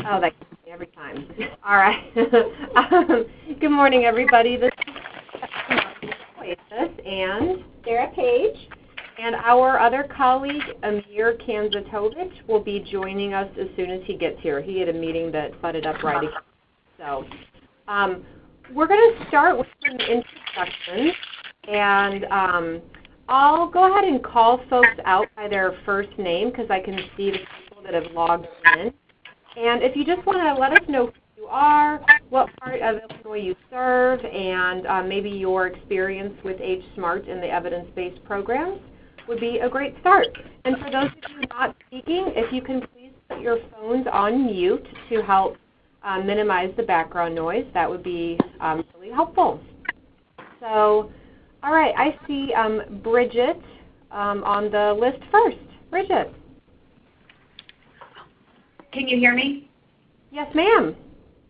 Oh, that gets me every time. All right. Good morning, everybody. This is Oasis and Sarah Page. And our other colleague, Amir Kanzatovich, will be joining us as soon as he gets here. He had a meeting that butted up right again. So we're going to start with some introductions. And I'll go ahead and call folks out by their first name because I can see the people that have logged in. And if you just want to let us know who you are, what part of Illinois you serve, and maybe your experience with H-SMART and the evidence-based programs would be a great start. And for those of you not speaking, if you can please put your phones on mute to help minimize the background noise, that would be really helpful. So, all right, I see Bridget on the list first. Bridget. Can you hear me? Yes, ma'am.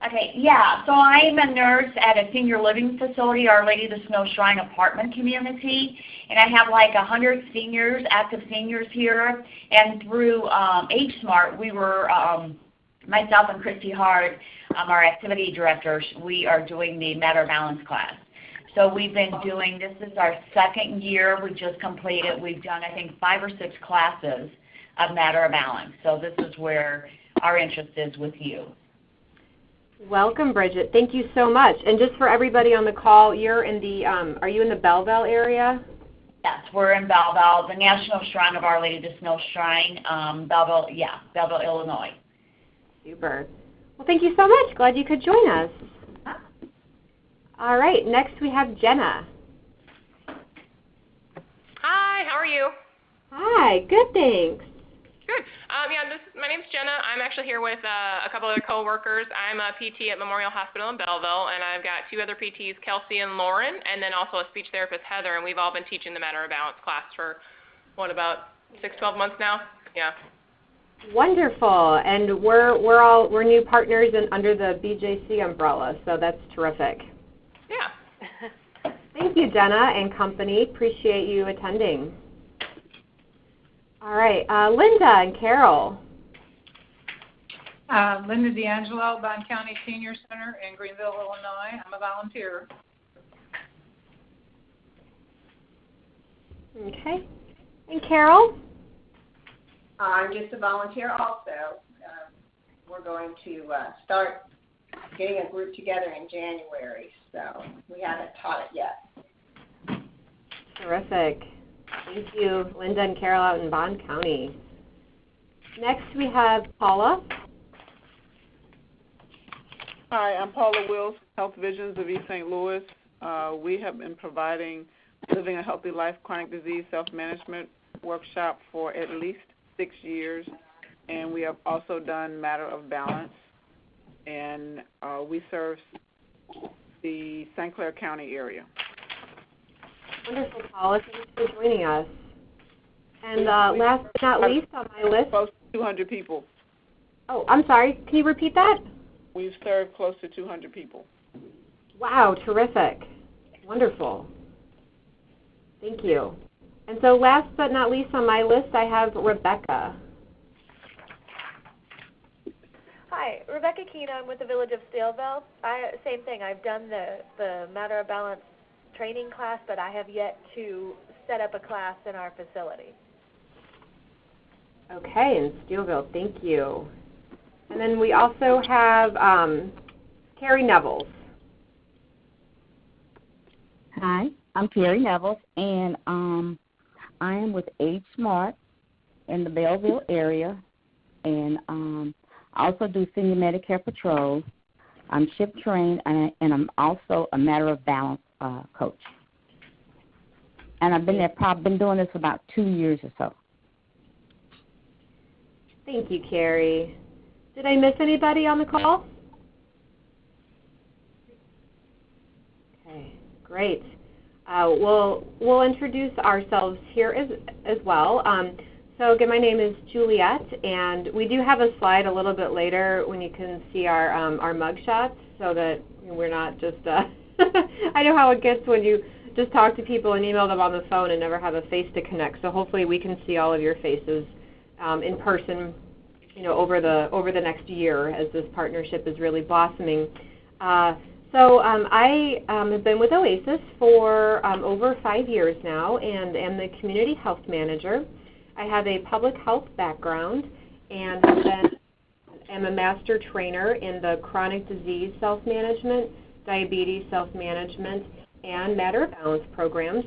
Okay, yeah. So I'm a nurse at a senior living facility, Our Lady of the Snow Shrine apartment community, and I have like 100 seniors, active seniors here. And through H-SMART, we were, myself and Christy Hart, our activity directors, we are doing the Matter of Balance class. So we've been doing, this is our second year. We just completed, we've done I think 5 or 6 classes of Matter of Balance. So this is where our interest is with you. Welcome, Bridget. Thank you so much. And just for everybody on the call, you're in the, are you in the Belleville area? Yes, we're in Belleville, the National Shrine of Our Lady of the Snow Shrine, Belleville, Illinois. Super. Well, thank you so much. Glad you could join us. All right, next we have Jenna. Hi, how are you? Hi, good, thanks. Good. My name's Jenna. I'm actually here with a couple other coworkers. I'm a PT at Memorial Hospital in Belleville, and I've got 2 other PTs, Kelsey and Lauren, and then also a speech therapist, Heather, and we've all been teaching the Matter of Balance class for, about 6-12 months now? Yeah. Wonderful. And we're new partners under the BJC umbrella, so that's terrific. Yeah. Thank you, Jenna and company. Appreciate you attending. All right, Linda and Carol. Linda D'Angelo, Bond County Senior Center in Greenville, Illinois. I'm a volunteer. Okay. And Carol? I'm just a volunteer also. We're going to start getting a group together in January, so we haven't taught it yet. Terrific. Thank you, Linda and Carol out in Bond County. Next we have Paula. Hi, I'm Paula Wills, Health Visions of East St. Louis. We have been providing Living a Healthy Life Chronic Disease Self-Management workshop for at least 6 years, and we have also done Matter of Balance, and we serve the St. Clair County area. Wonderful, Paula. Thanks for joining us. And last but not least on my list. Close to 200 people. Oh, I'm sorry. Can you repeat that? We've served close to 200 people. Wow, terrific. Wonderful. Thank you. And so last but not least on my list, I have Rebecca. Hi, Rebecca Keene. I'm with the Village of Steelville. Same thing. I've done the Matter of Balance training class, but I have yet to set up a class in our facility. Okay, in Steelville. Thank you. And then we also have Carrie Nevels. Hi, I'm Carrie Nevels, and I am with H-SMART in the Belleville area, and I also do senior Medicare patrols. I'm SHIP trained, and I'm also a Matter of Balance coach. And I've been doing this for about 2 years or so. Thank you, Carrie. Did I miss anybody on the call? Okay, great. We'll introduce ourselves here as well. So again, my name is Juliet, and we do have a slide a little bit later when you can see our mugshots, so that we're not just. I know how it gets when you just talk to people and email them on the phone and never have a face to connect. So hopefully we can see all of your faces in person over the next year as this partnership is really blossoming. So I have been with OASIS for over 5 years now and am the community health manager. I have a public health background and am a master trainer in the chronic disease self-management, diabetes self-management, and Matter of Balance programs.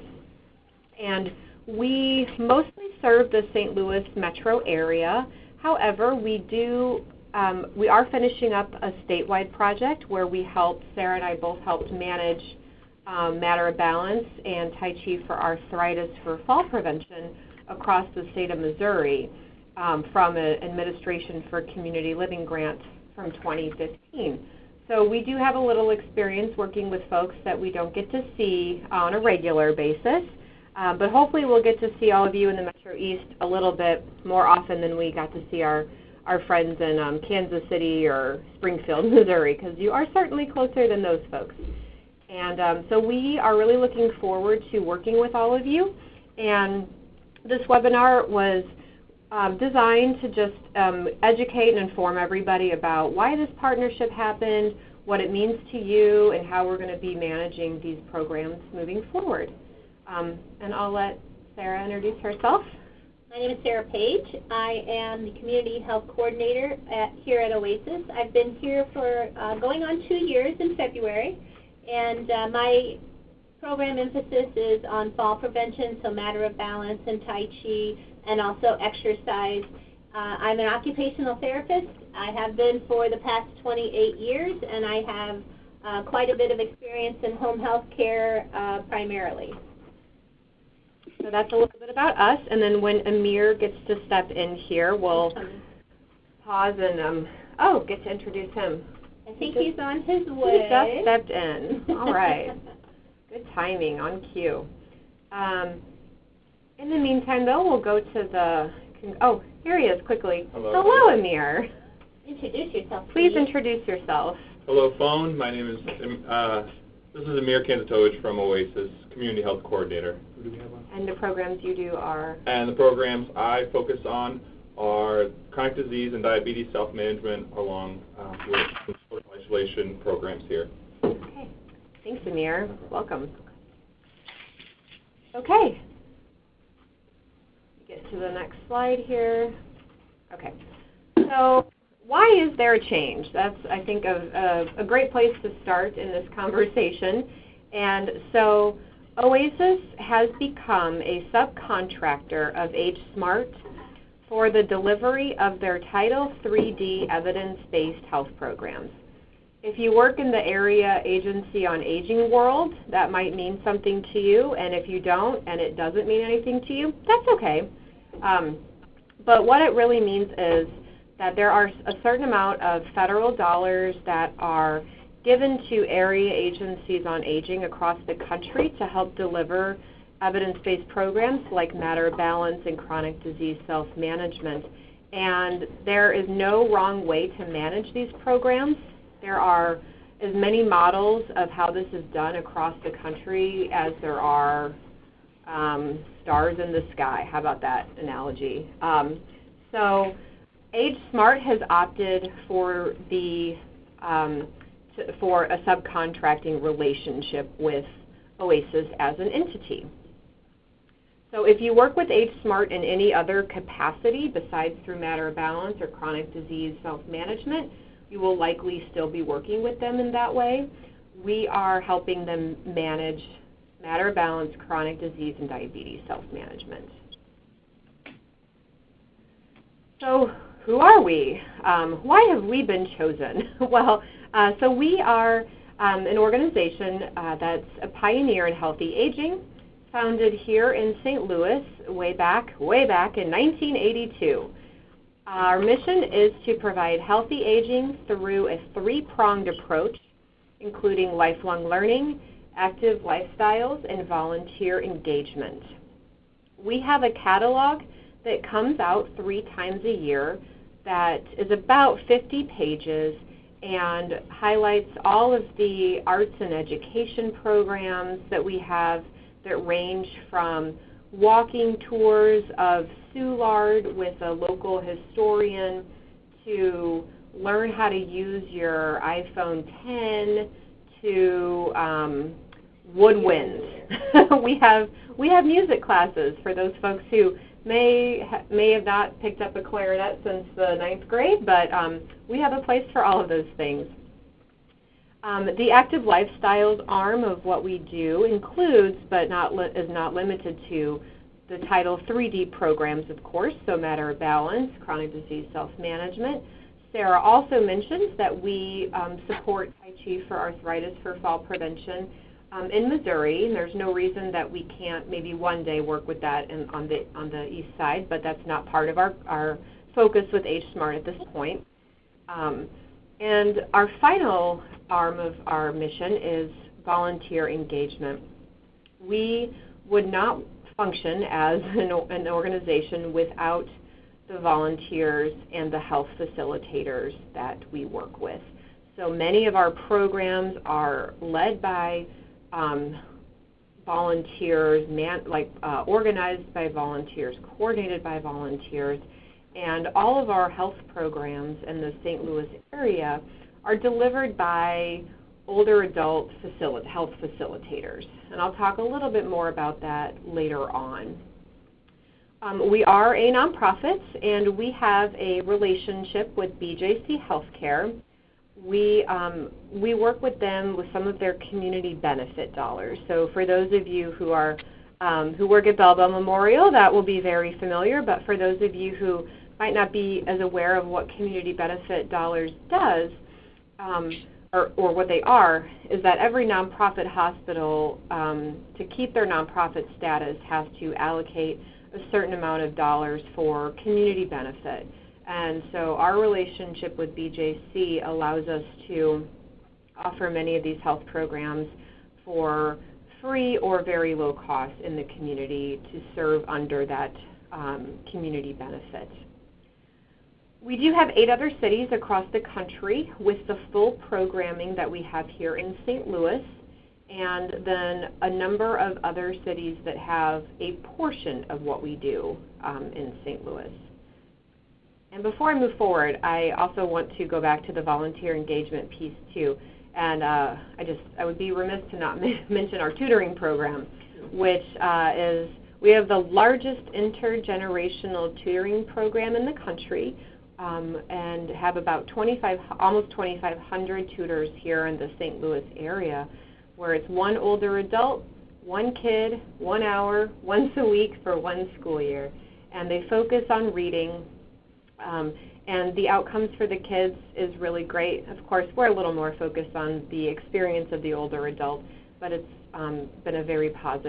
And we mostly serve the St. Louis metro area. However, we are finishing up a statewide project where Sarah and I both helped manage Matter of Balance and Tai Chi for Arthritis for fall prevention across the state of Missouri from an Administration for Community Living grant from 2015. So we do have a little experience working with folks that we don't get to see on a regular basis, but hopefully we'll get to see all of you in the Metro East a little bit more often than we got to see our friends in Kansas City or Springfield, Missouri, because you are certainly closer than those folks. And so we are really looking forward to working with all of you. And this webinar was designed to just educate and inform everybody about why this partnership happened, what it means to you, and how we're going to be managing these programs moving forward. And I'll let Sarah introduce herself. My name is Sarah Page. I am the Community Health Coordinator here at OASIS. I've been here for going on 2 years in February, and my program emphasis is on fall prevention, so Matter of Balance and Tai Chi, and also exercise. I'm an occupational therapist. I have been for the past 28 years, and I have quite a bit of experience in home health care primarily. So that's a little bit about us, and then when Amir gets to step in here, we'll pause and get to introduce him. I think he's on his way. He just stepped in. All right. Good timing, on cue. In the meantime, though, we'll go to here he is, quickly. Hello, Amir. Introduce yourself, please. Introduce yourself. Hello, phone. My name is, this is Amir Kanzatovich from OASIS, Community Health Coordinator. Who do we have on? And the programs you do are? And the programs I focus on are chronic disease and diabetes self-management along with social isolation programs here. Okay. Thanks, Amir. Welcome. Okay. Get to the next slide here. Okay. So why is there a change? That's, I think, a great place to start in this conversation. And so OASIS has become a subcontractor of AgeSmart for the delivery of their Title IIID evidence-based health programs. If you work in the Area Agency on Aging world, that might mean something to you, and if you don't and it doesn't mean anything to you, that's okay. But what it really means is that there are a certain amount of federal dollars that are given to area agencies on aging across the country to help deliver evidence-based programs like Matter of Balance and chronic disease self-management. And there is no wrong way to manage these programs. There are as many models of how this is done across the country as there are stars in the sky. How about that analogy? So AgeSmart has opted for for a subcontracting relationship with OASIS as an entity. So if you work with AgeSmart in any other capacity besides through Matter of Balance or chronic disease self-management, you will likely still be working with them in that way. We are helping them manage Matter of Balance, chronic disease, and diabetes self-management. So who are we? Why have we been chosen? Well, so we are an organization that's a pioneer in healthy aging, founded here in St. Louis way back in 1982. Our mission is to provide healthy aging through a three-pronged approach, including lifelong learning, active lifestyles, and volunteer engagement. We have a catalog that comes out 3 times a year that is about 50 pages and highlights all of the arts and education programs that we have that range from walking tours of Soulard with a local historian to learn how to use your iPhone 10 to woodwinds. we have music classes for those folks who may have not picked up a clarinet since the 9th grade, but we have a place for all of those things. The active lifestyles arm of what we do includes, but is not limited to, the Title 3D programs, of course, so Matter of Balance, Chronic Disease Self-Management. Sarah also mentions that we support Tai Chi for Arthritis for Fall Prevention in Missouri. And there's no reason that we can't maybe one day work with that on the east side, but that's not part of our focus with H-SMART at this point. And our final arm of our mission is volunteer engagement. We would not function as an organization without the volunteers and the health facilitators that we work with. So many of our programs are led by volunteers, organized by volunteers, coordinated by volunteers, and all of our health programs in the St. Louis area are delivered by older adult health facilitators. And I'll talk a little bit more about that later on. We are a nonprofit, and we have a relationship with BJC Healthcare. We work with them with some of their community benefit dollars. So for those of you who are who work at Belleville Memorial, that will be very familiar. But for those of you who might not be as aware of what community benefit dollars does, or what they are, is that every nonprofit hospital, to keep their nonprofit status, has to allocate a certain amount of dollars for community benefit. And so our relationship with BJC allows us to offer many of these health programs for free or very low cost in the community to serve under that community benefit. We do have 8 other cities across the country with the full programming that we have here in St. Louis, and then a number of other cities that have a portion of what we do in St. Louis. And before I move forward, I also want to go back to the volunteer engagement piece too. And I would be remiss to not mention our tutoring program, which is, we have the largest intergenerational tutoring program in the country, and have about almost 2,500 tutors here in the St. Louis area, where it's one older adult, one kid, 1 hour, once a week for one school year. And they focus on reading, and the outcomes for the kids is really great. Of course, we're a little more focused on the experience of the older adult, but it's been a very has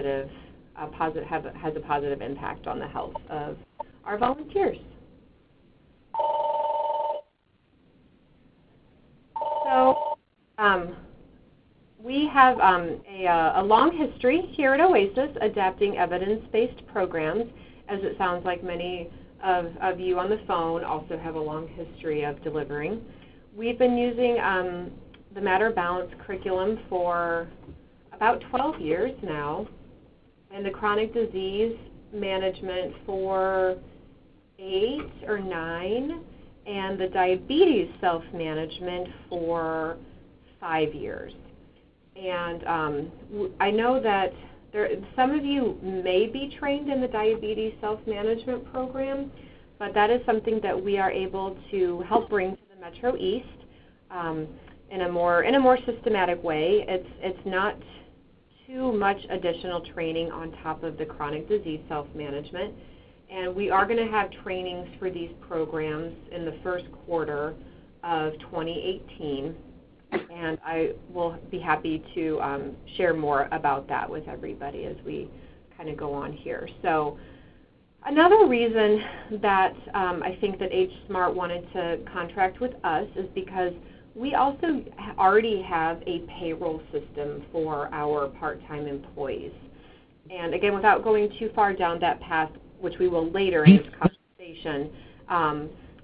a positive impact on the health of our volunteers. So we have a long history here at Oasis adapting evidence-based programs, as it sounds like many of you on the phone also have a long history of delivering. We've been using the Matter of Balance curriculum for about 12 years now, and the chronic disease management for 8 or 9, and the diabetes self-management for 5 years. And I know that some of you may be trained in the diabetes self-management program, but that is something that we are able to help bring to the Metro East in a more systematic way. It's not too much additional training on top of the chronic disease self-management. And we are going to have trainings for these programs in the first quarter of 2018. And I will be happy to share more about that with everybody as we kind of go on here. So another reason that I think that H-SMART wanted to contract with us is because we also already have a payroll system for our part-time employees. And again, without going too far down that path, which we will later in this conversation,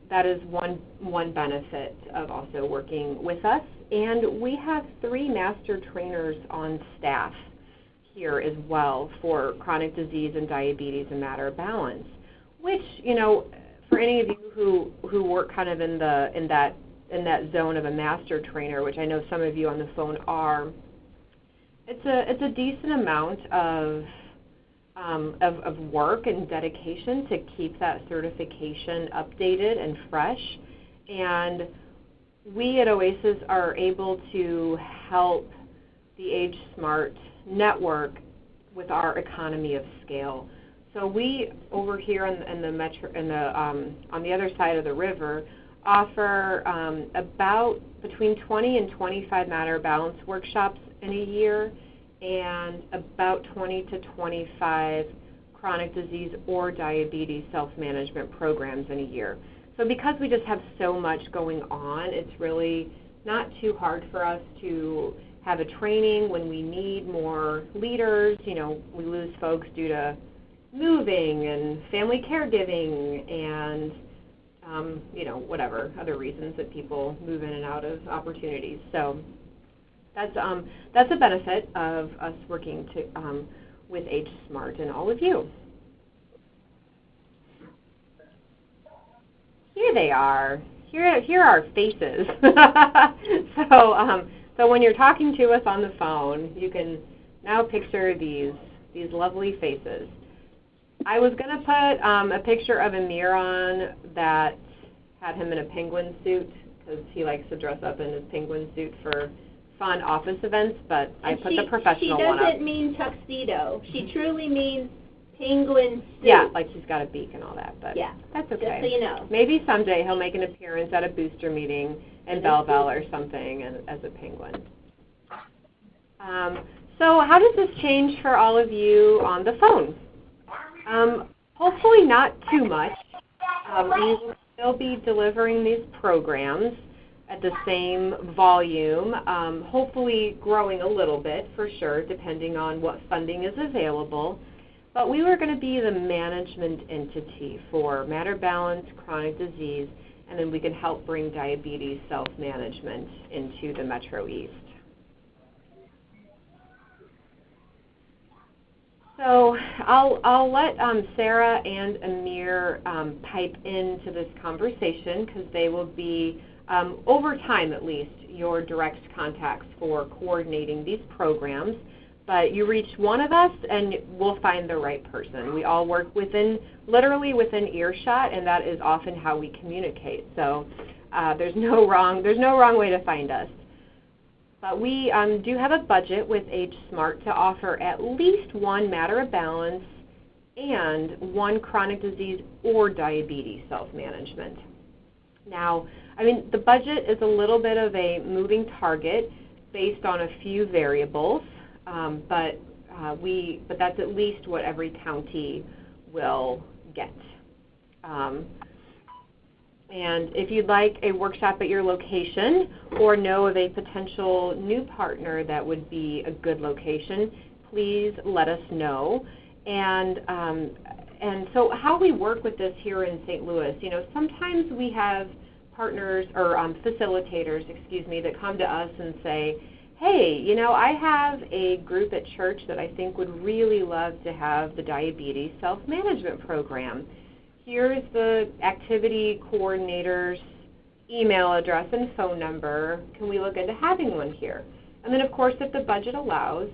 that is one benefit of also working with us. And we have 3 master trainers on staff here as well for chronic disease and diabetes and Matter of Balance, which, for any of you who work kind of in that zone of a master trainer, which I know some of you on the phone are, it's a decent amount of work and dedication to keep that certification updated and fresh. And we at OASIS are able to help the Age Smart network with our economy of scale. So we over here on the other side of the river offer about between 20 and 25 matter balance workshops in a year, and about 20 to 25 chronic disease or diabetes self-management programs in a year. So because we just have so much going on, it's really not too hard for us to have a training when we need more leaders. You know, we lose folks due to moving and family caregiving and you know, whatever other reasons that people move in and out of opportunities. So that's a benefit of us working with Age Smart and all of you. Here they are. Here are our faces. So when you're talking to us on the phone, you can now picture these lovely faces. I was going to put a picture of Amir on that had him in a penguin suit because he likes to dress up in his penguin suit for fun office events, but I put the professional one up. She doesn't mean tuxedo. She truly means penguin suit. Yeah, like he's got a beak and all that, but yeah, that's okay. Just so you know. Maybe someday he'll make an appearance at a booster meeting in Belleville or something as a penguin. So how does this change for all of you on the phone? Hopefully not too much. We will still be delivering these programs at the same volume, hopefully growing a little bit for sure, depending on what funding is available. But we were going to be the management entity for Matter Balance, chronic disease, and then we can help bring diabetes self-management into the Metro East. So I'll let Sarah and Amir pipe into this conversation because they will be, over time at least, your direct contacts for coordinating these programs. But you reach one of us and we'll find the right person. We all work literally within earshot, and that is often how we communicate. So there's no wrong way to find us. But we do have a budget with Age Smart to offer at least one Matter of Balance and one chronic disease or diabetes self-management. Now, I mean, the budget is a little bit of a moving target based on a few variables, but that's at least what every county will get. And if you'd like a workshop at your location or know of a potential new partner that would be a good location, please let us know. And so how we work with this here in St. Louis, you know, sometimes we have partners or facilitators, that come to us and say, hey, you know, I have a group at church that I think would really love to have the diabetes self-management program. Here's the activity coordinator's email address and phone number. Can we look into having one here? And then, of course, if the budget allows,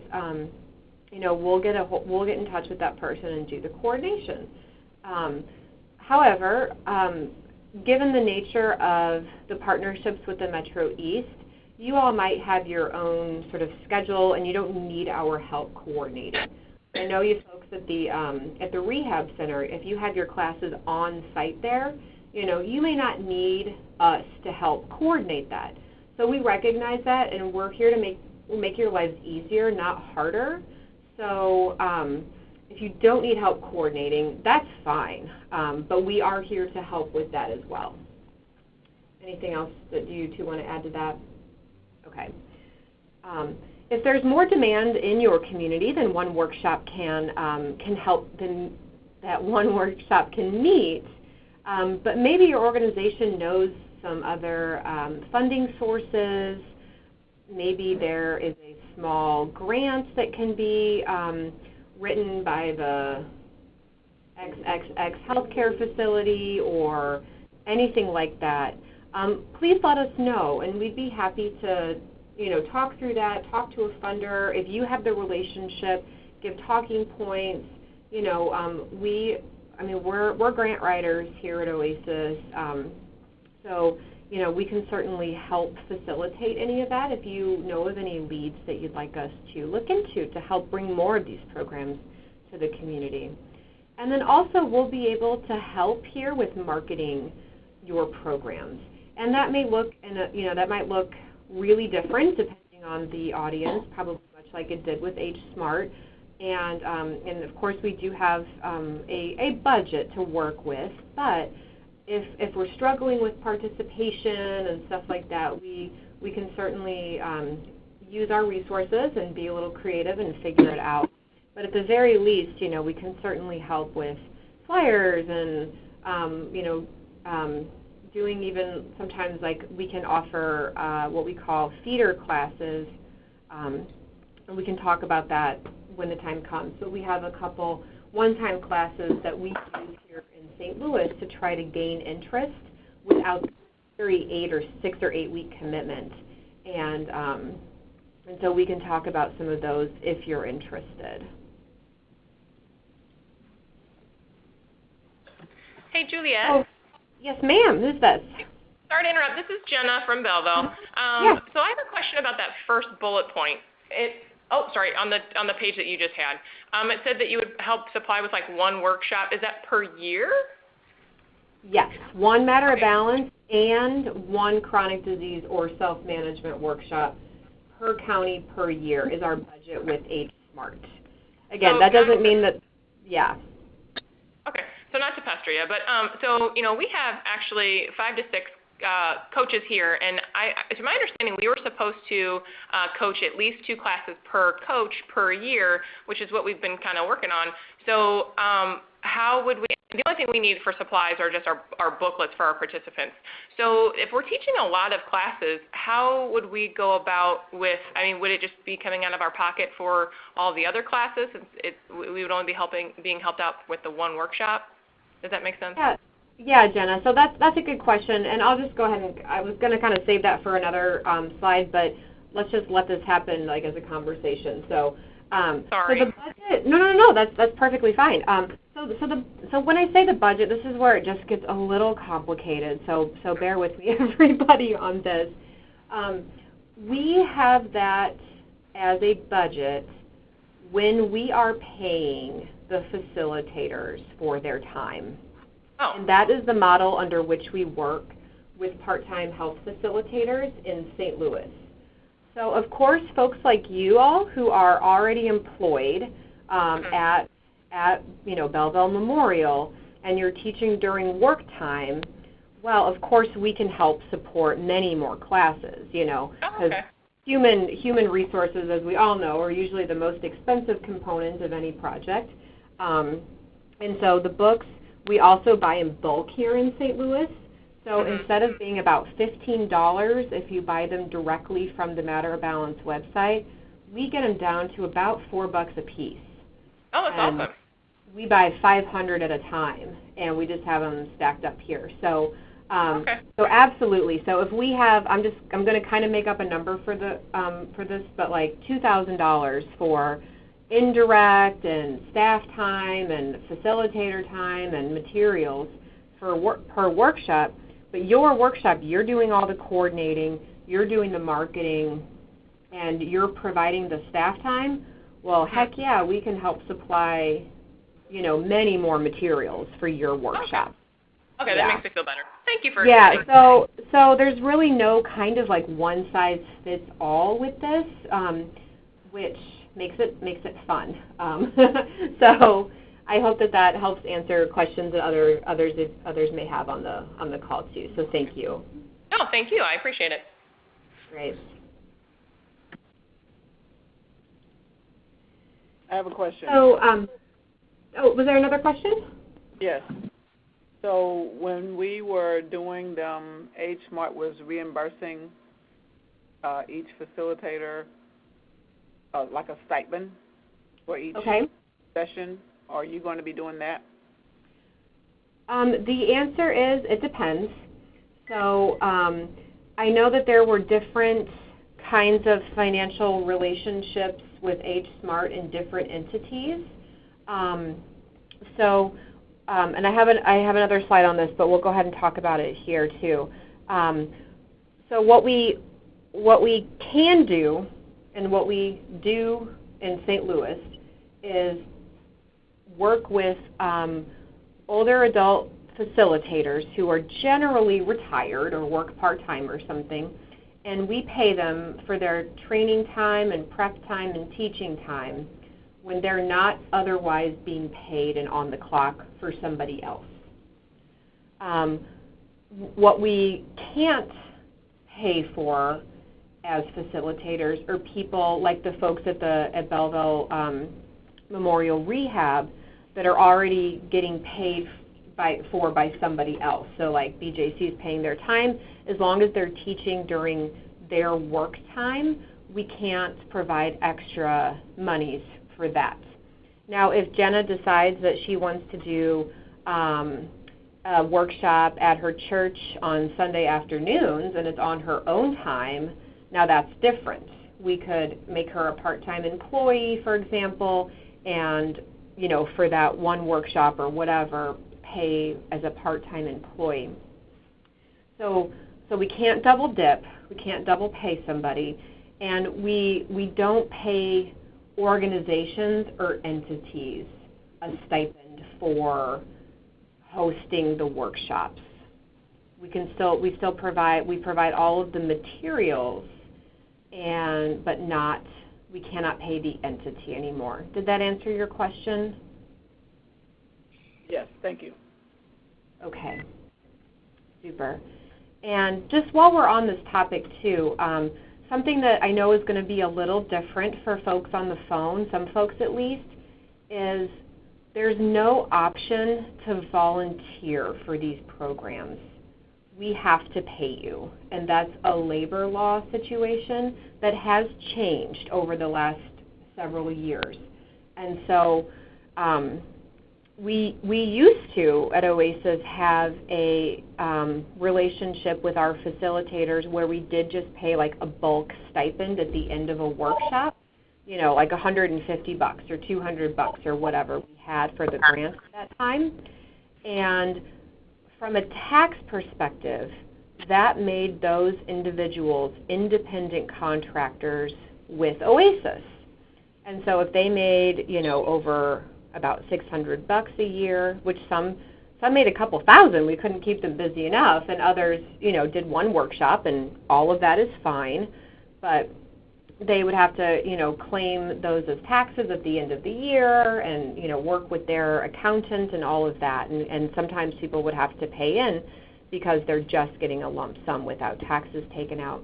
you know, we'll get in touch with that person and do the coordination. However, given the nature of the partnerships with the Metro East, you all might have your own sort of schedule, and you don't need our help coordinating. I know you folks at the rehab center, if you have your classes on site there, you know, you may not need us to help coordinate that. So we recognize that, and we're here to make your lives easier, not harder. So if you don't need help coordinating, that's fine. But we are here to help with that as well. Anything else that you two want to add to that? Okay. If there's more demand in your community than one workshop can help, then that one workshop can meet, but maybe your organization knows some other funding sources. Maybe there is a small grant that can be written by XXX healthcare facility or anything like that, please let us know, and we'd be happy to, talk through that, talk to a funder. If you have the relationship, give talking points. We're grant writers here at OASIS, so we can certainly help facilitate any of that if you know of any leads that you'd like us to look into to help bring more of these programs to the community. And then also we'll be able to help here with marketing your programs. And that may look, that might look really different depending on the audience, probably much like it did with H Smart. And of course we do have a budget to work with, but if we're struggling with participation and stuff like that, we can certainly use our resources and be a little creative and figure it out. But at the very least, we can certainly help with flyers and, doing even sometimes like we can offer what we call feeder classes, and we can talk about that when the time comes. So we have a couple one-time classes that we use here in St. Louis to try to gain interest without a 6 or 8 week commitment. And so we can talk about some of those if you're interested. Hey, Juliet. Oh, yes, ma'am. Who's this? Sorry to interrupt. This is Jenna from Belleville. Yeah. So I have a question about that first bullet point. On the page that you just had. It said that you would help supply with like one workshop. Is that per year? Yes, one Matter of Balance and one chronic disease or self-management workshop per county per year is our budget with H Smart. Again, that doesn't mean that, yeah. Okay, so not to pester you, but we have actually 5 to 6 coaches here, and to my understanding, we were supposed to coach at least 2 classes per coach per year, which is what we've been kind of working on. So how would we, the only thing we need for supplies are just our booklets for our participants. So if we're teaching a lot of classes, how would we go about with, would it just be coming out of our pocket for all the other classes? We would only be being helped out with the one workshop? Does that make sense? Yeah, Jenna. So that's a good question, and I'll just go ahead and I was going to kind of save that for another slide, but let's just let this happen like as a conversation. So, sorry. So the budget. No. That's perfectly fine. So when I say the budget, this is where it just gets a little complicated. So bear with me, everybody, on this. We have that as a budget when we are paying the facilitators for their time. Oh. And that is the model under which we work with part-time health facilitators in St. Louis. So, of course, folks like you all who are already employed at Belleville Memorial, and you're teaching during work time, well, of course, we can help support many more classes, because human resources, as we all know, are usually the most expensive component of any project. And so the books, we also buy in bulk here in St. Louis. So instead of being about $15 if you buy them directly from the Matter of Balance website, we get them down to about $4 a piece. Oh, that's awesome. We buy 500 at a time, and we just have them stacked up here. So, so absolutely. So if we have, I'm going to kind of make up a number for this, but like $2,000 for indirect and staff time and facilitator time and materials per workshop. But your workshop, you're doing all the coordinating, you're doing the marketing, and you're providing the staff time. Well, heck yeah, we can help supply, many more materials for your workshop. Okay, that makes me feel better. Thank you for explaining. So there's really no kind of like one size fits all with this, which makes it fun. So I hope that helps answer questions that others may have on the call too. So thank you. No, thank you. I appreciate it. Great. I have a question. So, was there another question? Yes. So when we were doing them, H Smart was reimbursing each facilitator like a stipend for each session. Are you going to be doing that? The answer is it depends. So I know that there were different kinds of financial relationships with Age Smart in different entities. And I have another slide on this, but we'll go ahead and talk about it here too. So what we can do and what we do in St. Louis is work with older adult facilitators who are generally retired or work part-time or something, and we pay them for their training time and prep time and teaching time when they're not otherwise being paid and on the clock for somebody else. What we can't pay for as facilitators are people like the folks at Belleville Memorial Rehab that are already getting paid by somebody else. So like BJC is paying their time. As long as they're teaching during their work time, we can't provide extra monies for that. Now, if Jenna decides that she wants to do a workshop at her church on Sunday afternoons and it's on her own time, now that's different. We could make her a part-time employee, for example, and for that one workshop or whatever, pay as a part-time employee. So we can't double dip, we can't double pay somebody, and we don't pay organizations or entities a stipend for hosting the workshops. We still provide all of the materials, but we cannot pay the entity anymore. Did that answer your question? Yes, thank you. Okay, super. And just while we're on this topic too, something that I know is going to be a little different for folks on the phone, some folks at least, is there's no option to volunteer for these programs. We have to pay you, and that's a labor law situation that has changed over the last several years. And so we used to, at OASIS, have a relationship with our facilitators where we did just pay like a bulk stipend at the end of a workshop, like $150 or $200 or whatever we had for the grant at that time. And from a tax perspective, that made those individuals independent contractors with OASIS. And so if they made, over about $600 a year, which some made a couple thousand, we couldn't keep them busy enough, and others, did one workshop, and all of that is fine, but they would have to, claim those as taxes at the end of the year and, work with their accountant and all of that. And sometimes people would have to pay in because they're just getting a lump sum without taxes taken out.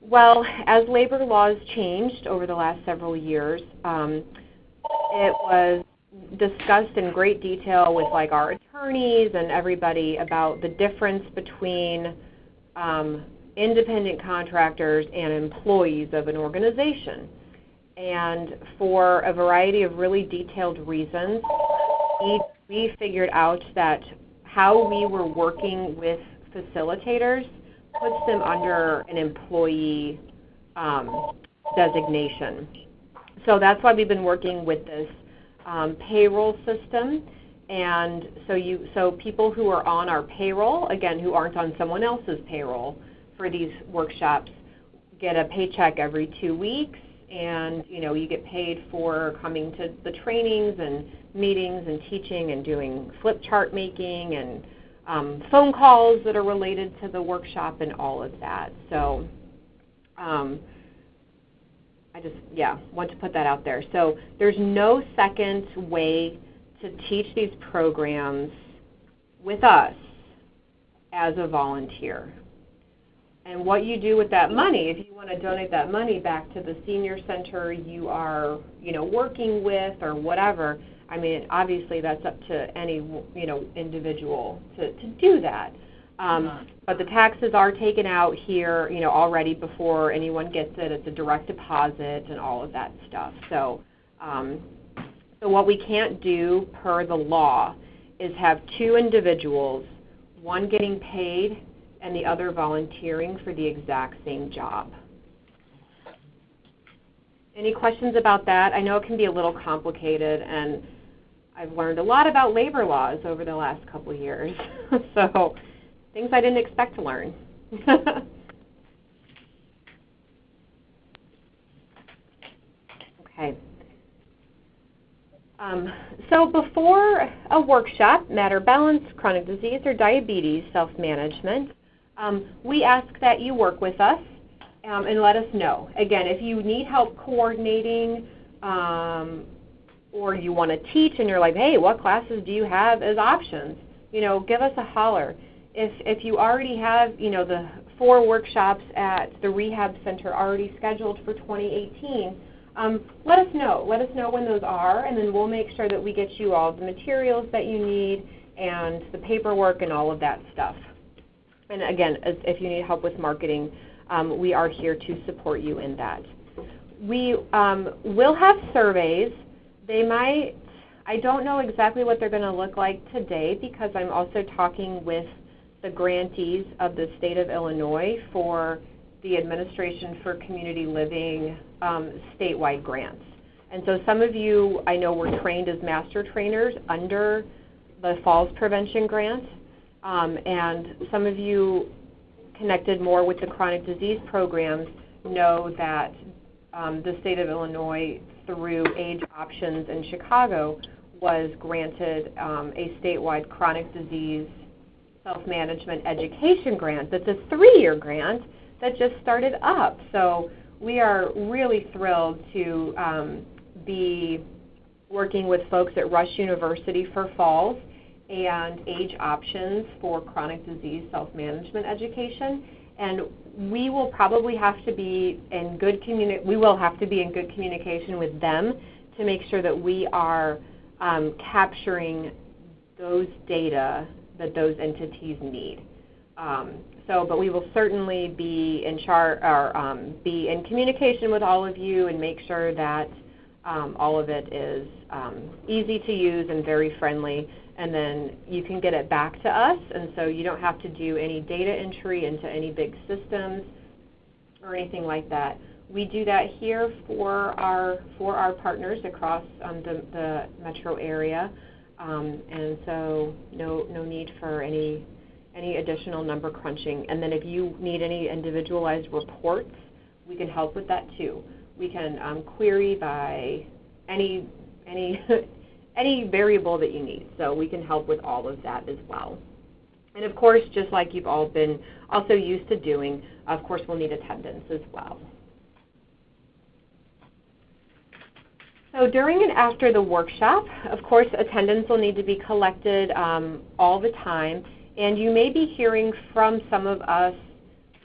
Well, as labor laws changed over the last several years, it was discussed in great detail with like our attorneys and everybody about the difference between independent contractors and employees of an organization. And for a variety of really detailed reasons, we figured out that how we were working with facilitators puts them under an employee designation. So that's why we've been working with this payroll system. And so people who are on our payroll, again, who aren't on someone else's payroll for these workshops, get a paycheck every 2 weeks, and you get paid for coming to the trainings and meetings and teaching and doing flip chart making and phone calls that are related to the workshop and all of that. So I just, want to put that out there. So there's no second way to teach these programs with us as a volunteer. And what you do with that money, if you want to donate that money back to the senior center you are, working with or whatever, I mean, obviously that's up to any, individual to do that. But the taxes are taken out here, already before anyone gets it. It's a direct deposit and all of that stuff. So, so what we can't do per the law is have 2 individuals, one getting paid and the other volunteering for the exact same job. Any questions about that? I know it can be a little complicated, and I've learned a lot about labor laws over the last couple of years, so things I didn't expect to learn. Okay. So before a workshop, matter balance, chronic disease, or diabetes self-management, we ask that you work with us and let us know. Again, if you need help coordinating or you want to teach and you're like, hey, what classes do you have as options? Give us a holler. If you already have, the 4 workshops at the rehab center already scheduled for 2018, let us know. Let us know when those are, and then we'll make sure that we get you all the materials that you need and the paperwork and all of that stuff. And again, if you need help with marketing, we are here to support you in that. We will have surveys. I don't know exactly what they're going to look like today because I'm also talking with the grantees of the state of Illinois for the Administration for Community Living statewide grants. And so some of you, I know, were trained as master trainers under the Falls Prevention Grant, and some of you connected more with the chronic disease programs know that the state of Illinois, through Age Options in Chicago, was granted a statewide chronic disease self-management education grant. That's a 3-year grant that just started up. So we are really thrilled to be working with folks at Rush University for Falls and Age Options for chronic disease self-management education. And we will probably have to be in good communication with them to make sure that we are capturing those data that those entities need. But we will certainly be in be in communication with all of you and make sure that all of it is easy to use and very friendly. And then you can get it back to us, and so you don't have to do any data entry into any big systems or anything like that. We do that here for our partners across the metro area, and so no need for any additional number crunching. And then if you need any individualized reports, we can help with that too. We can query by any variable that you need. So we can help with all of that as well. And of course, just like you've all been also used to doing, of course we'll need attendance as well. So during and after the workshop, of course, attendance will need to be collected all the time. And you may be hearing from some of us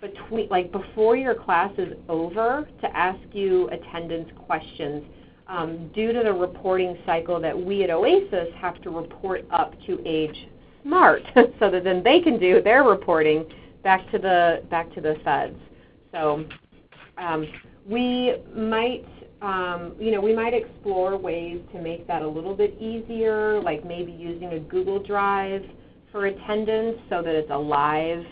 before your class is over to ask you attendance questions due to the reporting cycle that we at OASIS have to report up to Age Smart so that then they can do their reporting back to the feds. So we might explore ways to make that a little bit easier, like maybe using a Google Drive for attendance so that it's a live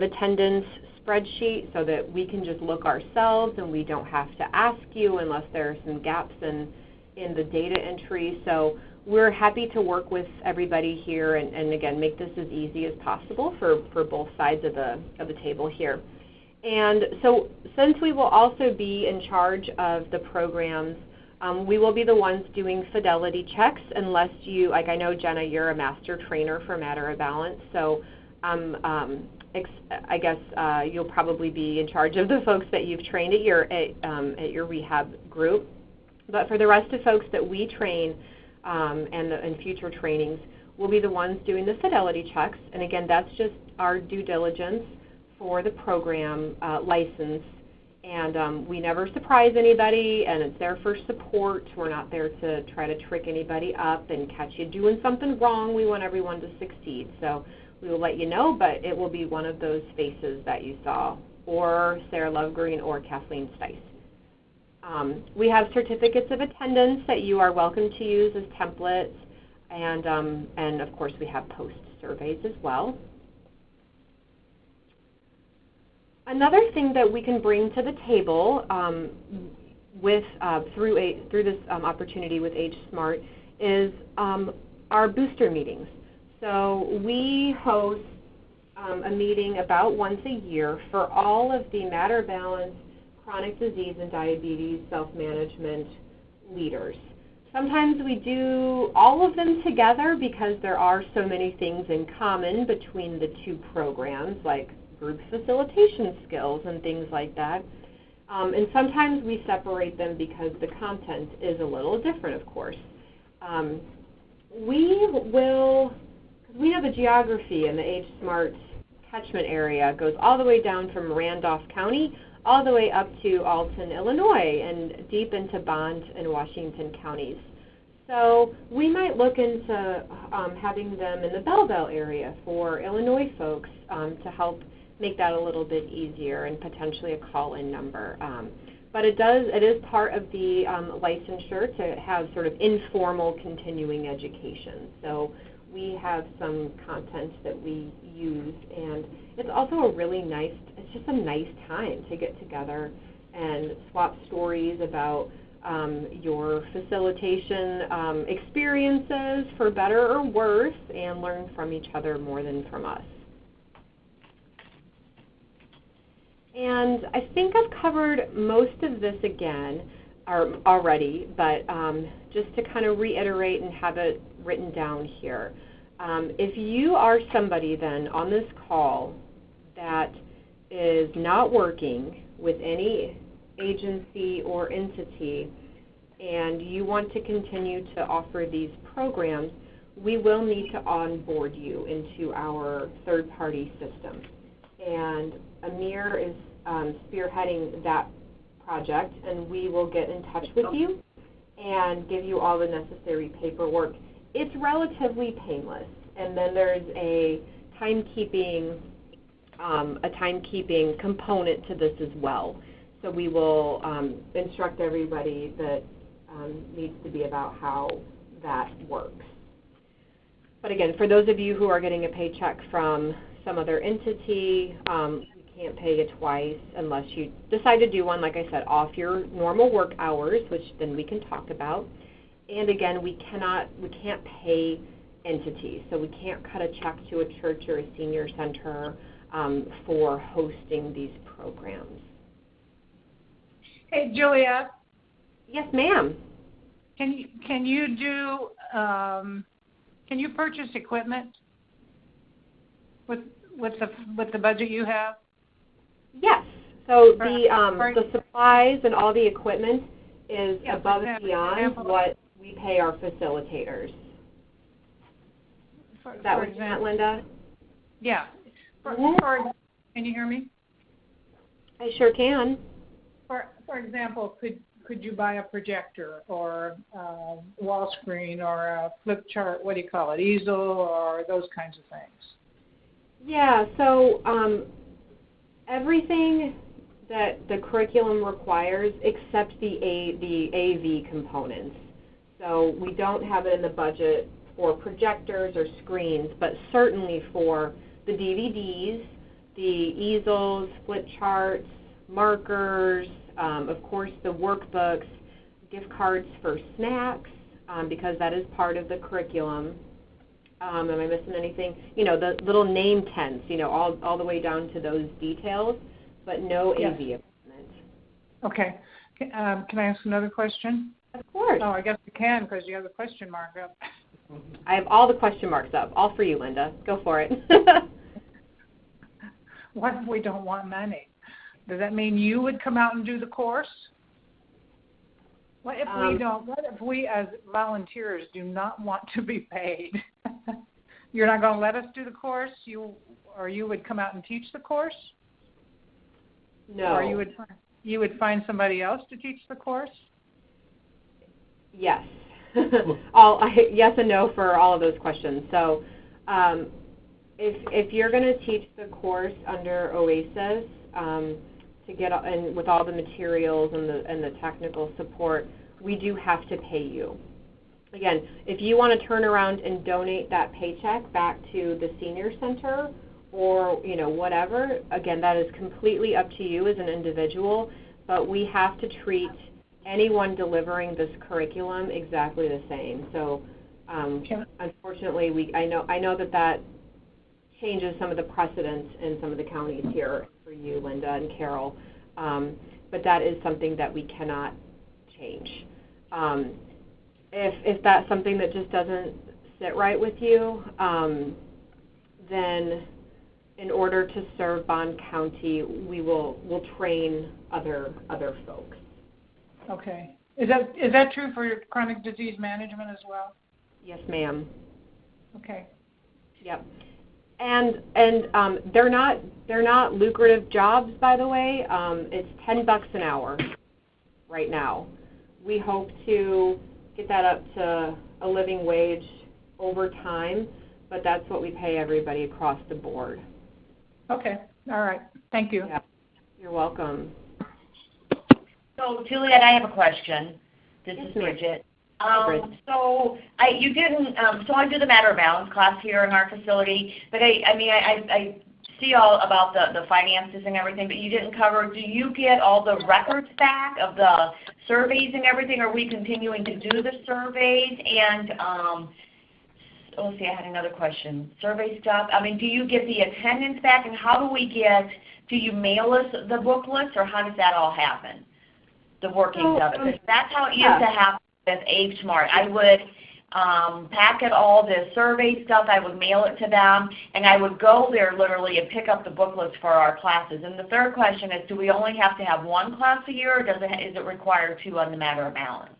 attendance spreadsheet so that we can just look ourselves and we don't have to ask you unless there are some gaps in the data entry. So we're happy to work with everybody here and again, make this as easy as possible for both sides of the table here. And so since we will also be in charge of the programs, we will be the ones doing fidelity checks unless you, like I know, Jenna, you're a master trainer for Matter of Balance, so I guess you'll probably be in charge of the folks that you've trained at your rehab group. But for the rest of folks that we train and future trainings, we'll be the ones doing the fidelity checks. And again, that's just our due diligence for the program license. And we never surprise anybody, and it's there for support. We're not there to try to trick anybody up and catch you doing something wrong. We want everyone to succeed. So we will let you know, but it will be one of those faces that you saw, or Sarah Lovegreen or Kathleen Stice. We have certificates of attendance that you are welcome to use as templates. And of course, we have post surveys as well. Another thing that we can bring to the table through this opportunity with Age Smart is our booster meetings. So we host a meeting about once a year for all of the Matter Balance, chronic disease, and diabetes self-management leaders. Sometimes we do all of them together because there are so many things in common between the two programs, like group facilitation skills and things like that. And sometimes we separate them because the content is a little different, of course. We know the geography in the Age Smart catchment area goes all the way down from Randolph County all the way up to Alton, Illinois, and deep into Bond and Washington counties. So we might look into having them in the Belleville area for Illinois folks to help make that a little bit easier, and potentially a call-in number. But it is part of the licensure to have sort of informal continuing education. So we have some content that we use, and it's also it's just a nice time to get together and swap stories about your facilitation experiences, for better or worse, and learn from each other more than from us. And I think I've covered most of this already, but just to kind of reiterate and have it written down here. If you are somebody then on this call that is not working with any agency or entity, and you want to continue to offer these programs, we will need to onboard you into our third-party system. And Amir is spearheading that project, and we will get in touch with you and give you all the necessary paperwork. It's relatively painless, and then there's a timekeeping component to this as well. So we will instruct everybody that needs to be about how that works. But again, for those of you who are getting a paycheck from some other entity, you can't pay it twice unless you decide to do one, like I said, off your normal work hours, which then we can talk about. And again, we can't pay entities, so we can't cut a check to a church or a senior center for hosting these programs. Hey, Juliet. Yes, ma'am. Can you purchase equipment with the budget you have? Yes. So the supplies and all the equipment is above and beyond what we pay our facilitators. Is that what you meant, Linda? Yeah. Mm-hmm. Can you hear me? I sure can. For example, could you buy a projector or a wall screen or a flip chart, what do you call it, easel, or those kinds of things? Yeah, so everything that the curriculum requires except the AV components. So we don't have it in the budget for projectors or screens, but certainly for the DVDs, the easels, flip charts, markers, of course the workbooks, gift cards for snacks, because that is part of the curriculum. Am I missing anything? The little name tents, all the way down to those details, but no AV equipment. Okay. Can I ask another question? Of course. Oh, I guess you can because you have the question mark up. I have all the question marks up, all for you, Linda. Go for it. What if we don't want money? Does that mean you would come out and do the course? What if we as volunteers do not want to be paid? You're not going to let us do the course? You would come out and teach the course? No. Or you would find somebody else to teach the course? Yes. Yes and no for all of those questions. So if you're going to teach the course under OASIS, to get and with all the materials and the technical support, we do have to pay you. again, if you want to turn around and donate that paycheck back to the senior center or, you know, whatever, again, that is completely up to you as an individual, but we have to treat anyone delivering this curriculum exactly the same. So unfortunately, I know that changes some of the precedents in some of the counties here for you, Linda and Carol, but that is something that we cannot change. If that's something that just doesn't sit right with you, then in order to serve Bond County, we'll train other folks. Okay. Is that true for your chronic disease management as well? Yes, ma'am. Okay. Yep. And they're not lucrative jobs, by the way. It's $10 an hour right now. We hope to get that up to a living wage over time, but that's what we pay everybody across the board. Okay. All right. Thank you. Yeah. You're welcome. So, Juliet, I have a question. This Yes, is ma'am. Bridget. Bridget. So I do the Matter of Balance class here in our facility, but I see all about the finances and everything, but you didn't cover, do you get all the records back of the surveys and everything? Are we continuing to do the surveys? And let's see, I had another question. Survey stuff, do you get the attendance back, and how do you mail us the booklets, or how does that all happen? The workings of it, because that's how it used to happen with Age Smart. I would packet all the survey stuff, I would mail it to them, and I would go there literally and pick up the booklets for our classes. And the third question is, do we only have to have one class a year, or is it required two on the Matter of Balance?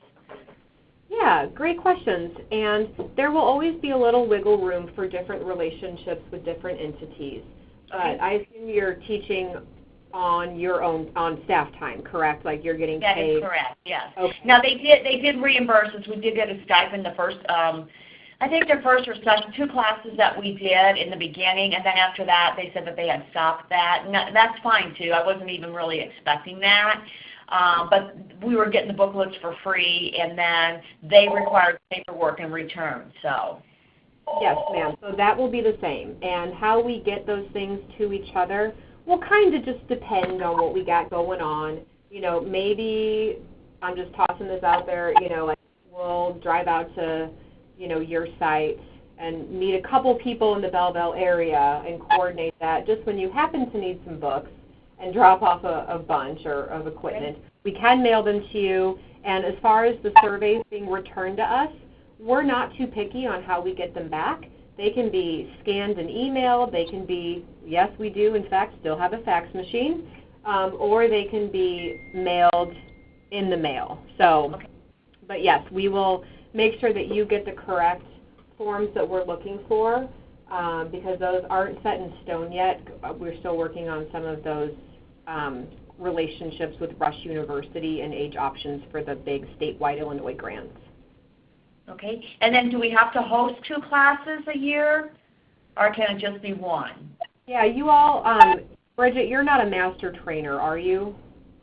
Yeah, great questions. And there will always be a little wiggle room for different relationships with different entities. But I assume you're teaching on your own, on staff time, correct? Like you're getting paid? That is correct, yes. Okay. Now they did reimburse us. We did get a stipend the first, I think the first or second 2 classes that we did in the beginning, and then after that they said that they had stopped that. And that's fine too. I wasn't even really expecting that. But we were getting the booklets for free, and then they required paperwork in return. So. Yes, ma'am. So that will be the same. And how we get those things to each other will kind of just depend on what we got going on. You know, maybe I'm just tossing this out there, you know, like we'll drive out to, you know, your site and meet a couple people in the Belleville area and coordinate that just when you happen to need some books and drop off a bunch of equipment. We can mail them to you. And as far as the surveys being returned to us, we're not too picky on how we get them back. They can be scanned and emailed. They can be, yes, we do, in fact, still have a fax machine. Or they can be mailed in the mail. So, but yes, we will make sure that you get the correct forms that we're looking for because those aren't set in stone yet. We're still working on some of those relationships with Rush University and Age Options for the big statewide Illinois grants. Okay, and then do we have to host 2 classes a year, or can it just be one? Yeah, you all, Bridget, you're not a master trainer, are you?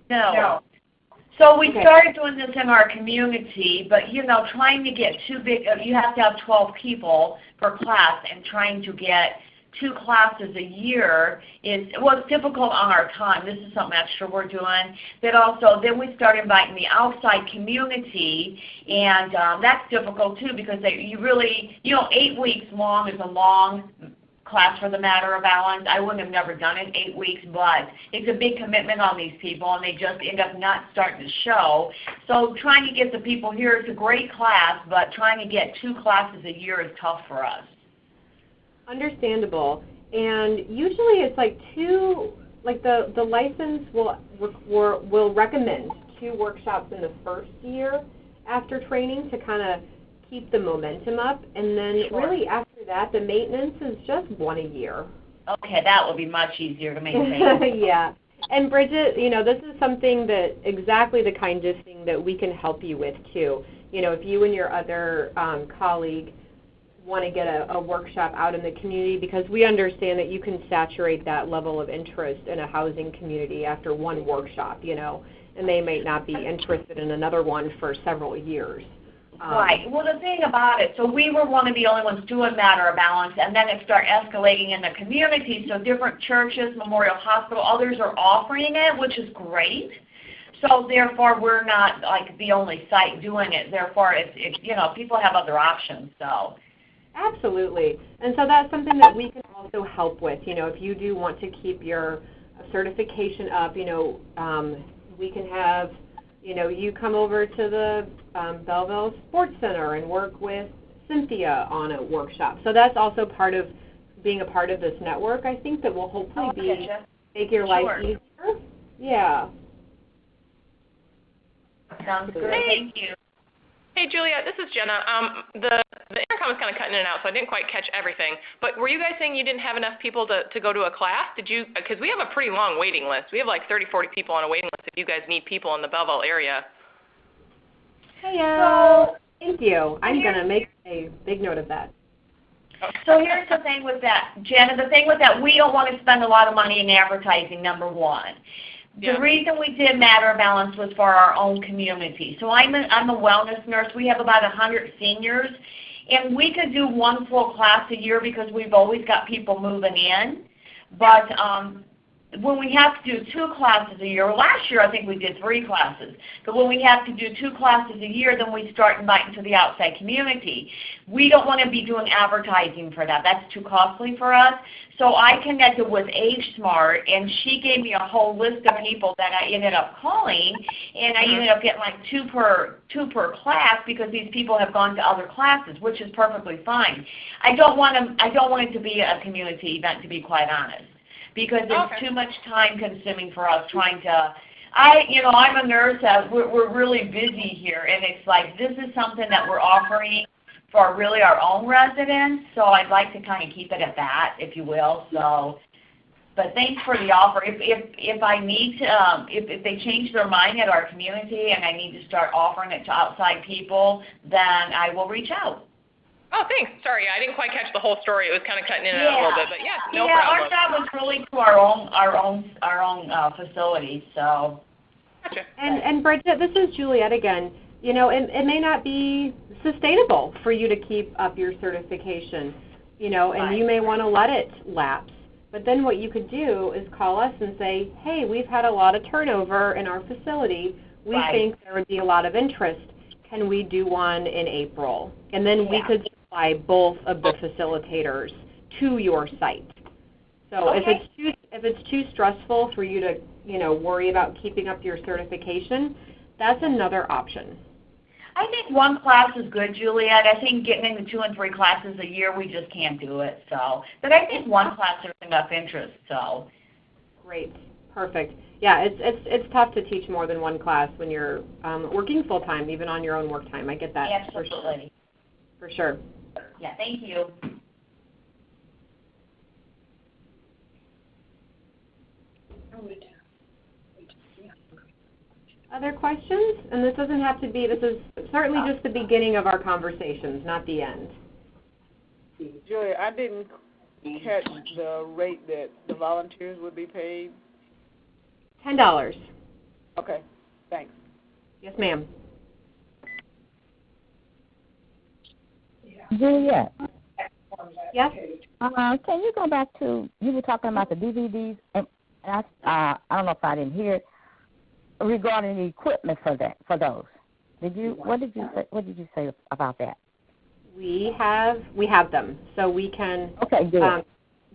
No. So we started doing this in our community, but you know, trying to get too big, you have to have 12 people per class, and trying to get 2 classes a year is, well, it's difficult on our time. This is something extra we're doing. But also, then we start inviting the outside community, and that's difficult too because you really, 8 weeks long is a long class for the Matter of Balance. I wouldn't have never done it 8 weeks, but it's a big commitment on these people, and they just end up not starting to show. So trying to get the people here, it's a great class, but trying to get 2 classes a year is tough for us. Understandable. And usually it's like 2, like the license will recommend 2 workshops in the first year after training to kind of keep the momentum up. And then really after that, the maintenance is just 1 a year. Okay, that will be much easier to maintain. Yeah. And Bridget, this is something that exactly the kind of thing that we can help you with too. If you and your other colleague want to get a workshop out in the community, because we understand that you can saturate that level of interest in a housing community after 1 workshop, and they may not be interested in another one for several years. Right. Well, the thing about it, so we were one of the only ones doing Matter of Balance, and then it started escalating in the community. So different churches, Memorial Hospital, others are offering it, which is great. So therefore, we're not like the only site doing it. Therefore, it's you know, people have other options. So. Absolutely. And so that's something that we can also help with. You know, if you do want to keep your certification up, you know, we can have, you know, you come over to the Belleville Sports Center and work with Cynthia on a workshop. So that's also part of being a part of this network. I think that will hopefully make your life easier. Yeah. Sounds good. Thank you. Hey, Julia, this is Jenna. The intercom was kind of cutting in and out, so I didn't quite catch everything. But were you guys saying you didn't have enough people to go to a class? Did you? Because we have a pretty long waiting list. We have like 30, 40 people on a waiting list if you guys need people in the Belleville area. Hey, thank you. I'm going to make a big note of that. So here's the thing with that, Jenna. The thing with that, we don't want to spend a lot of money in advertising, number one. The reason we did Matter of Balance was for our own community. So I'm a wellness nurse. We have about 100 seniors, and we could do one full class a year because we've always got people moving in. But when we have to do 2 classes a year, last year I think we did 3 classes, but when we have to do 2 classes a year, then we start inviting to the outside community. We don't want to be doing advertising for that. That's too costly for us. So I connected with AgeSmart, and she gave me a whole list of people that I ended up calling, and I ended up getting like 2 per class because these people have gone to other classes, which is perfectly fine. I don't want it to be a community event, to be quite honest, because it's too much time consuming for us trying to. I'm a nurse. We're really busy here, and it's like this is something that we're offering for really our own residents. So I'd like to kind of keep it at that, if you will. So, but thanks for the offer. If I need to, if they change their mind at our community and I need to start offering it to outside people, then I will reach out. Oh, thanks. Sorry, I didn't quite catch the whole story. It was kind of cutting in and out a little bit, but no problem. Our job was really to our own facility. So. Gotcha. And Bridget, this is Juliet again. You know, it may not be sustainable for you to keep up your certification, you know, and you may want to let it lapse. But then what you could do is call us and say, hey, we've had a lot of turnover in our facility. We think there would be a lot of interest. Can we do one in April? And then we could supply both of the facilitators to your site. So if it's too stressful for you to, you know, worry about keeping up your certification, that's another option. I think 1 class is good, Juliet. I think getting into 2 and 3 classes a year, we just can't do it. So, but I think 1 class there's enough interest. So, great, perfect. Yeah, it's tough to teach more than 1 class when you're working full time, even on your own work time. I get that. Absolutely. For sure. Yeah, thank you. Other questions? And this doesn't have to be, this is certainly just the beginning of our conversations, not the end. Julia, I didn't catch the rate that the volunteers would be paid. $10. Okay, thanks. Yes, ma'am. Juliet. Yes? Can you go back to, you were talking about the DVDs, and I don't know if I didn't hear it, regarding the equipment for those. What did you say about that? We have them, so we can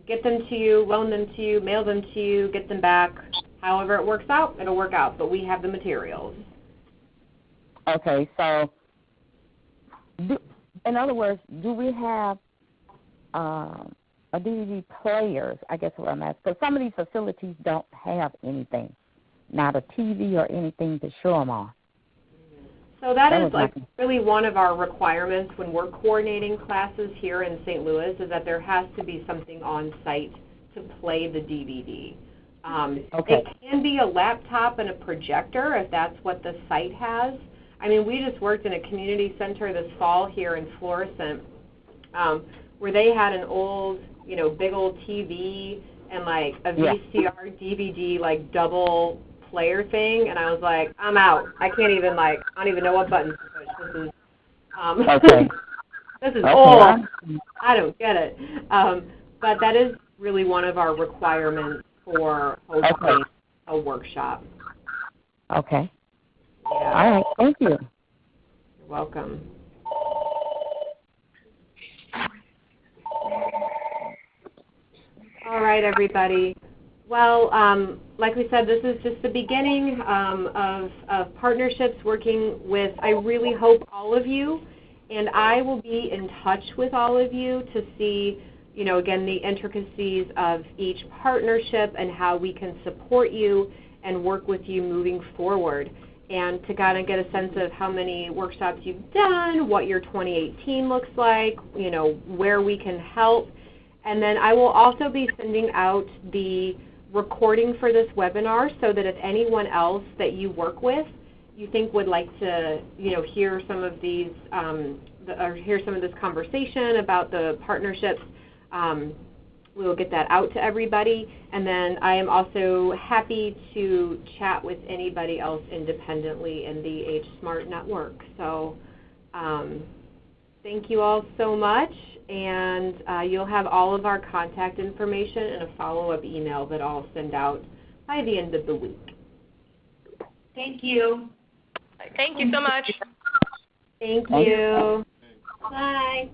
get them to you, loan them to you, mail them to you, get them back. However it works out, it'll work out, but we have the materials. Okay, so in other words, do we have a DVD players, I guess what I'm asking, because some of these facilities don't have anything, not a TV or anything to show them on. So that is like really one of our requirements when we're coordinating classes here in St. Louis, is that there has to be something on site to play the DVD. It can be a laptop and a projector if that's what the site has. I mean, we just worked in a community center this fall here in Florissant where they had an old, big old TV and like a VCR DVD like double player thing, and I was like, I'm out. I can't even I don't even know what buttons to push. Okay. This is Okay. old. I don't get it. But that is really one of our requirements for hosting a workshop. Okay. Yeah. All right. Thank you. You're welcome. All right, everybody. Well, like we said, this is just the beginning of partnerships working with, I really hope, all of you. And I will be in touch with all of you to see, you know, again, the intricacies of each partnership and how we can support you and work with you moving forward. And to kind of get a sense of how many workshops you've done, what your 2018 looks like, you know, where we can help. And then I will also be sending out the recording for this webinar so that if anyone else that you work with you think would like to, you know, hear some of these, or hear some of this conversation about the partnerships, we will get that out to everybody. And then I am also happy to chat with anybody else independently in the H Smart network. So thank you all so much. And you'll have all of our contact information in a follow-up email that I'll send out by the end of the week. Thank you. Thank you so much. Thank you. Bye.